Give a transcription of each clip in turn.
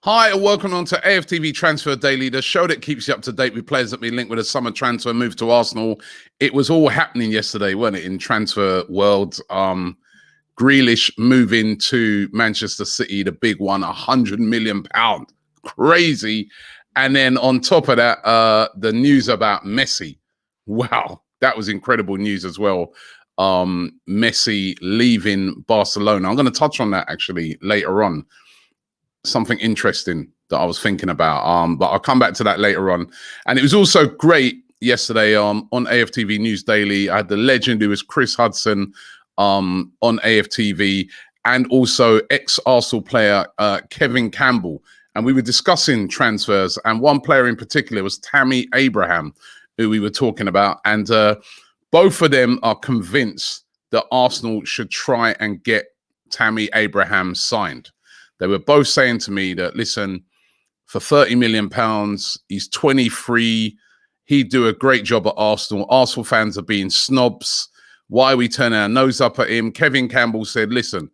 Hi, and welcome on to AFTV Transfer Daily, the show that keeps you up to date with players that have been linked with a summer transfer move to Arsenal. It was all happening yesterday, wasn't it, in transfer world? Grealish moving to Manchester City, the big one, £100 million. Crazy. And then on top of that, the news about Messi. Wow, that was incredible news as well. Messi leaving Barcelona. I'm going to touch on that actually later on. Something interesting that I was thinking about, but I'll come back to that later on. And it was also great yesterday on AFTV News Daily. I had the legend who was Chris Hudson on AFTV, and also ex-Arsenal player Kevin Campbell. And we were discussing transfers, and one player in particular was Tammy Abraham, who we were talking about. And both of them are convinced that Arsenal should try and get Tammy Abraham signed. They were both saying to me that, listen, for £30 million, he's 23. He'd do a great job at Arsenal. Arsenal fans are being snobs. Why are we turning our nose up at him? Kevin Campbell said, listen,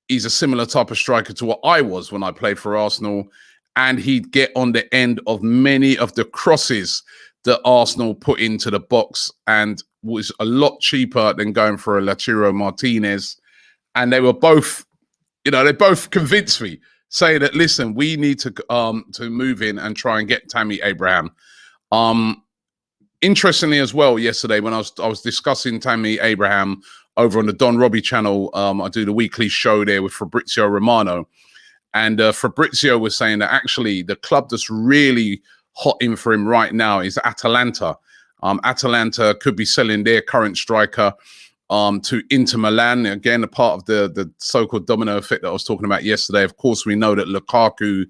he's a similar type of striker to what I was when I played for Arsenal. And he'd get on the end of many of the crosses that Arsenal put into the box and was a lot cheaper than going for a Lautaro Martinez. And they were both... they both convinced me, saying that, listen, we need to move in and try and get Tammy Abraham. Interestingly as well, yesterday when I was discussing Tammy Abraham over on the Don Robbie channel, I do the weekly show there with Fabrizio Romano, and Fabrizio was saying that actually the club that's really hot in for him right now is Atalanta. Atalanta could be selling their current striker to Inter Milan. Again, a part of the so-called domino effect that I was talking about yesterday. Of course, we know that Lukaku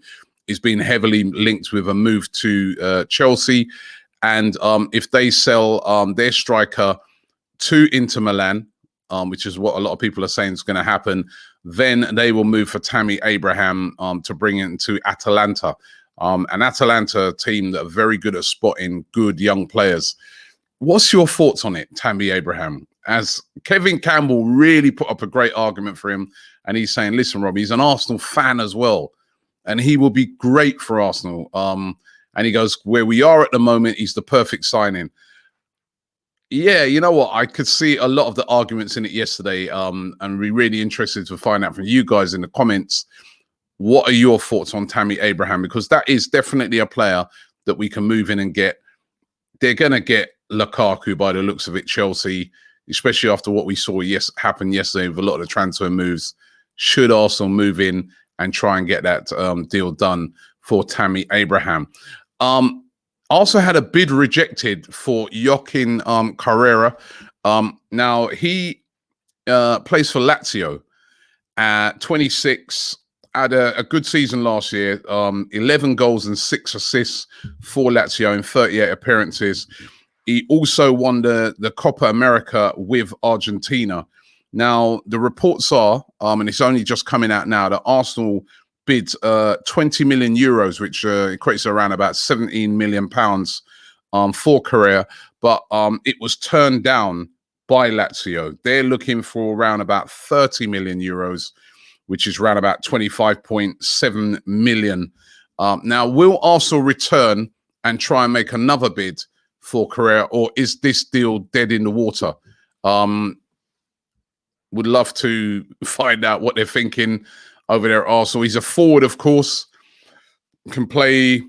is being heavily linked with a move to Chelsea. And if they sell their striker to Inter Milan, which is what a lot of people are saying is going to happen, then they will move for Tammy Abraham to bring it to Atalanta. An Atalanta team that are very good at spotting good young players. What's your thoughts on it, Tammy Abraham? As Kevin Campbell really put up a great argument for him, and he's saying, listen, Rob, he's an Arsenal fan as well, and he will be great for Arsenal. And he goes, where we are at the moment, he's the perfect signing. Yeah, you know what? I could see a lot of the arguments in it yesterday, and we're really interested to find out from you guys in the comments. What are your thoughts on Tammy Abraham? Because that is definitely a player that we can move in and get. They're going to get Lukaku by the looks of it, Chelsea, especially after what we saw happen yesterday with a lot of the transfer moves. Should Arsenal move in and try and get that deal done for Tammy Abraham? Also had a bid rejected for Joaquin Carrera. Now, he plays for Lazio at 26, had a good season last year, 11 goals and 6 assists for Lazio in 38 appearances. He also won the Copa America with Argentina. Now, the reports are, and it's only just coming out now, that Arsenal bid 20 million euros, which equates to around about 17 million pounds for Correa, but it was turned down by Lazio. They're looking for around about 30 million euros, which is around about 25.7 million. Now, will Arsenal return and try and make another bid for Correa, or is this deal dead in the water? Would love to find out what they're thinking over there at Arsenal. He's a forward, of course, can play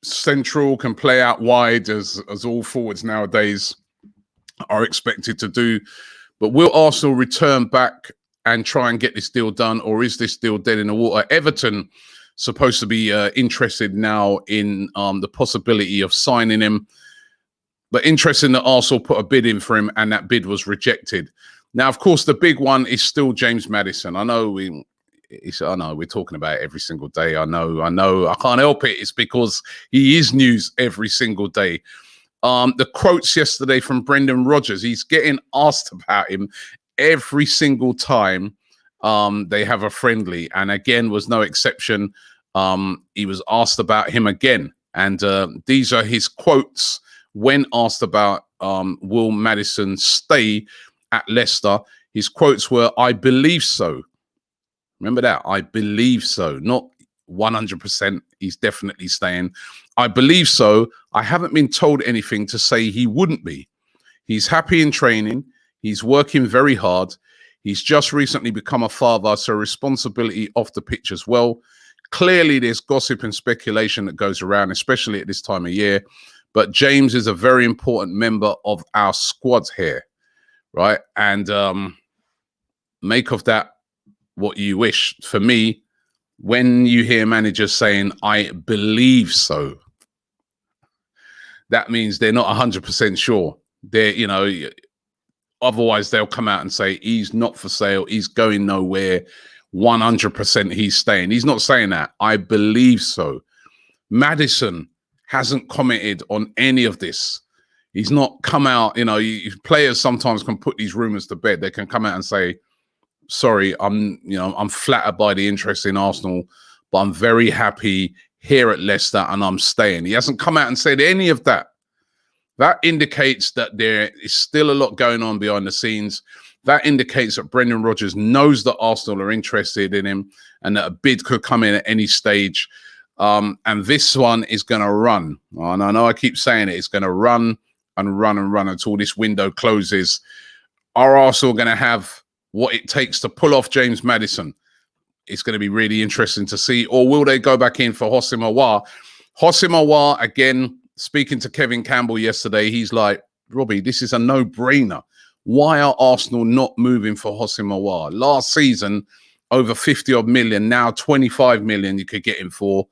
central, can play out wide, as all forwards nowadays are expected to do. But will Arsenal return back and try and get this deal done, or is this deal dead in the water? Everton supposed to be interested now in the possibility of signing him. But interesting that Arsenal put a bid in for him and that bid was rejected. Now, of course, the big one is still James Maddison. I know we're talking about it every single day. I know. I can't help it. It's because he is news every single day. The quotes yesterday from Brendan Rodgers, he's getting asked about him every single time they have a friendly. And again, was no exception. He was asked about him again. And these are his quotes when asked about will Maddison stay at Leicester. His quotes were, "I believe so." Remember that, I believe so. Not 100%. He's definitely staying. I believe so. I haven't been told anything to say he wouldn't be. He's happy in training. He's working very hard. He's just recently become a father, so responsibility off the pitch as well. Clearly, there's gossip and speculation that goes around, especially at this time of year. But James is a very important member of our squad here, right? And make of that what you wish. For me, when you hear managers saying, I believe so, that means they're not 100% sure. They're, you know, otherwise they'll come out and say, he's not for sale. He's going nowhere. 100% he's staying. He's not saying that. I believe so. Maddison hasn't commented on any of this. He's not come out, you know, players sometimes can put these rumors to bed. They can come out and say, sorry, I'm flattered by the interest in Arsenal, but I'm very happy here at Leicester and I'm staying. He hasn't come out and said any of that. That indicates that there is still a lot going on behind the scenes. That indicates that Brendan Rodgers knows that Arsenal are interested in him and that a bid could come in at any stage. And this one is going to run. And I know I keep saying it. It's going to run and run and run until this window closes. Are Arsenal going to have what it takes to pull off James Maddison? It's going to be really interesting to see. Or will they go back in for Houssem Aouar? Houssem Aouar, again, speaking to Kevin Campbell yesterday, he's like, Robbie, this is a no-brainer. Why are Arsenal not moving for Houssem Aouar? Last season, over 50-odd million. Now 25 million you could get him for.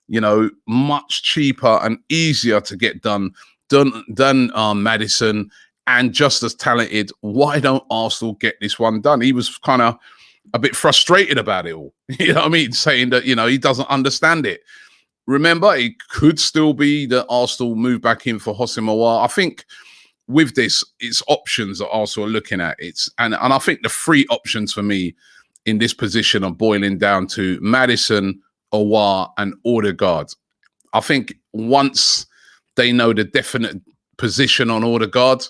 You know, much cheaper and easier to get done Maddison, and just as talented. Why don't Arsenal get this one done? He was kind of a bit frustrated about it all. You know what I mean? Saying that, you know, he doesn't understand it. Remember, it could still be that Arsenal move back in for Houssem Aouar. I think with this, it's options that Arsenal are looking at. And I think the three options for me in this position are boiling down to Maddison, Aouar, and Odegaard. I think once they know the definite position on Odegaard,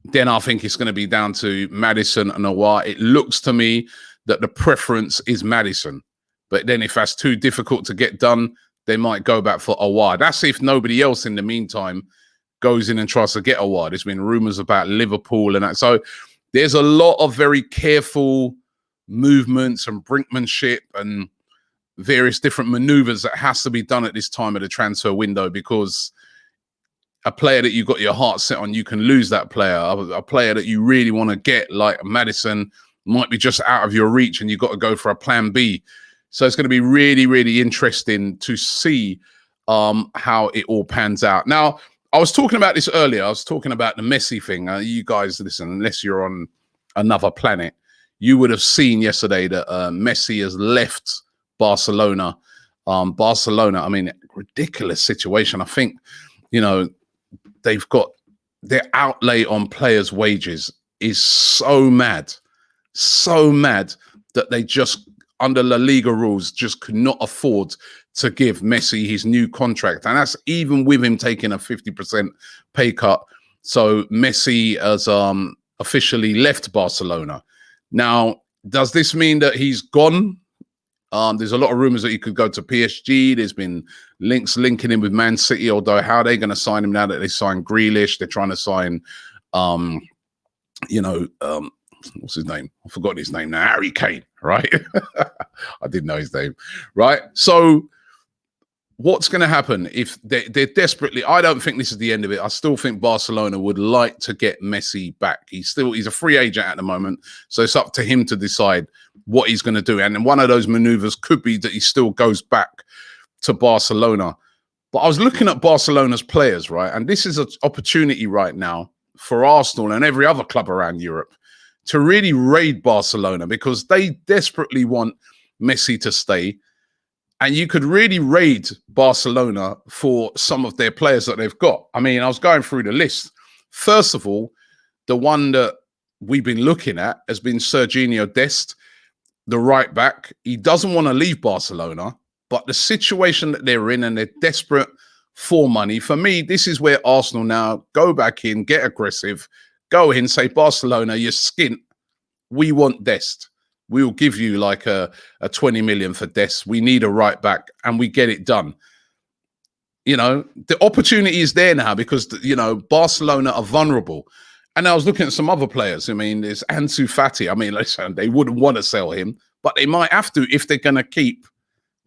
then I think it's going to be down to Maddison and Aouar. It looks to me that the preference is Maddison. But then if that's too difficult to get done, they might go back for Aouar. That's if nobody else in the meantime goes in and tries to get Aouar. There's been rumours about Liverpool and that. So there's a lot of very careful movements and brinkmanship and various different maneuvers that has to be done at this time of the transfer window, because a player that you've got your heart set on, you can lose that player. A player that you really want to get, like Maddison, might be just out of your reach and you've got to go for a plan B. So it's going to be really, really interesting to see how it all pans out. Now, I was talking about this earlier. I was talking about the Messi thing. You guys, listen, unless you're on another planet, you would have seen yesterday that Messi has left Barcelona. Barcelona, I mean, ridiculous situation. I think, you know, they've got their outlay on players' wages is so mad that they just, under La Liga rules, just could not afford to give Messi his new contract. And that's even with him taking a 50% pay cut. So Messi has officially left Barcelona. Now, does this mean that he's gone? There's a lot of rumors that he could go to PSG. There's been linking him with Man City, although how are they going to sign him now that they signed Grealish? They're trying to sign, what's his name? I forgot his name now. Harry Kane, right? I didn't know his name, right? So what's going to happen if they're desperately? I don't think this is the end of it. I still think Barcelona would like to get Messi back. He's a free agent at the moment, so it's up to him to decide what he's going to do. And one of those maneuvers could be that he still goes back to Barcelona. But I was looking at Barcelona's players, right? And this is an opportunity right now for Arsenal and every other club around Europe to really raid Barcelona, because they desperately want Messi to stay. And you could really raid Barcelona for some of their players that they've got. I mean, I was going through the list. First of all, the one that we've been looking at has been Serginho Dest, the right back. He doesn't want to leave Barcelona, but the situation that they're in, and they're desperate for money. For me, this is where Arsenal now go back in, get aggressive, go in, say, Barcelona, you're skint. We want Dest. we will give you like a 20 million for Dest. We need a right back, and we get it done. You know, the opportunity is there now because, you know, Barcelona are vulnerable. And I was looking at some other players. I mean, there's Ansu Fati. I mean, listen, they wouldn't want to sell him, but they might have to if they're going to keep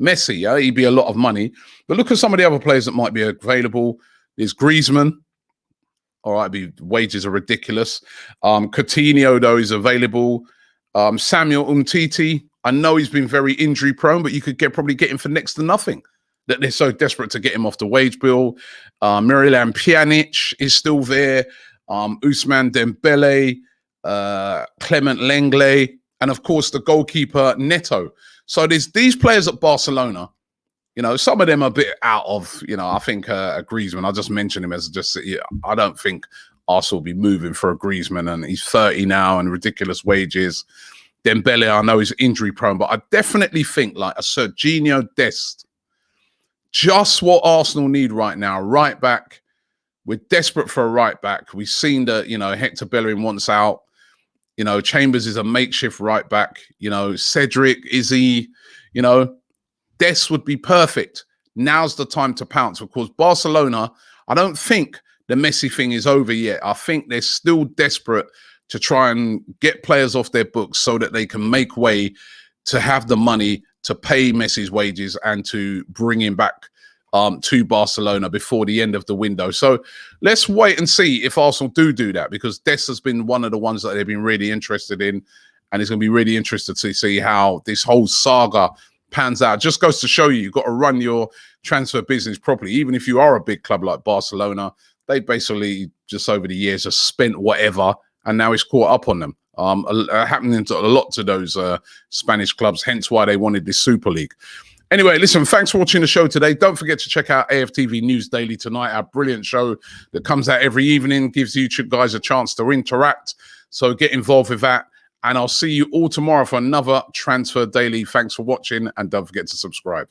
Messi. Yeah? He'd be a lot of money. But look at some of the other players that might be available. There's Griezmann. All right, wages are ridiculous. Coutinho, though, is available. Samuel Umtiti. I know he's been very injury prone, but you could probably get him for next to nothing. That they're so desperate to get him off the wage bill. Miralem Pjanic is still there. Ousmane Dembele, Clement Lenglet, and of course the goalkeeper Neto. So there's these players at Barcelona. You know, some of them are a bit out of, you know, I think Griezmann, I just mentioned him as just, I don't think Arsenal will be moving for a Griezmann, and he's 30 now and ridiculous wages. Dembele, I know he's injury prone, but I definitely think like a Serginho Dest, just what Arsenal need right now. Right back. We're desperate for a right back. We've seen that, you know, Hector Bellerin wants out. You know, Chambers is a makeshift right back. You know, Cedric, Izzy, you know, Dest would be perfect. Now's the time to pounce. Of course, Barcelona, I don't think the Messi thing is over yet. I think they're still desperate to try and get players off their books so that they can make way to have the money to pay Messi's wages and to bring him back to Barcelona before the end of the window. So let's wait and see if Arsenal do that, because Dest has been one of the ones that they've been really interested in, and it's going to be really interested to see how this whole saga pans out. Just goes to show you've got to run your transfer business properly. Even if you are a big club like Barcelona, they basically just over the years just spent whatever, and now it's caught up on them. Happening to a lot to those Spanish clubs, hence why they wanted this Super League. Anyway, listen, thanks for watching the show today. Don't forget to check out AFTV News Daily tonight, our brilliant show that comes out every evening, gives you guys a chance to interact. So get involved with that. And I'll see you all tomorrow for another Transfer Daily. Thanks for watching, and don't forget to subscribe.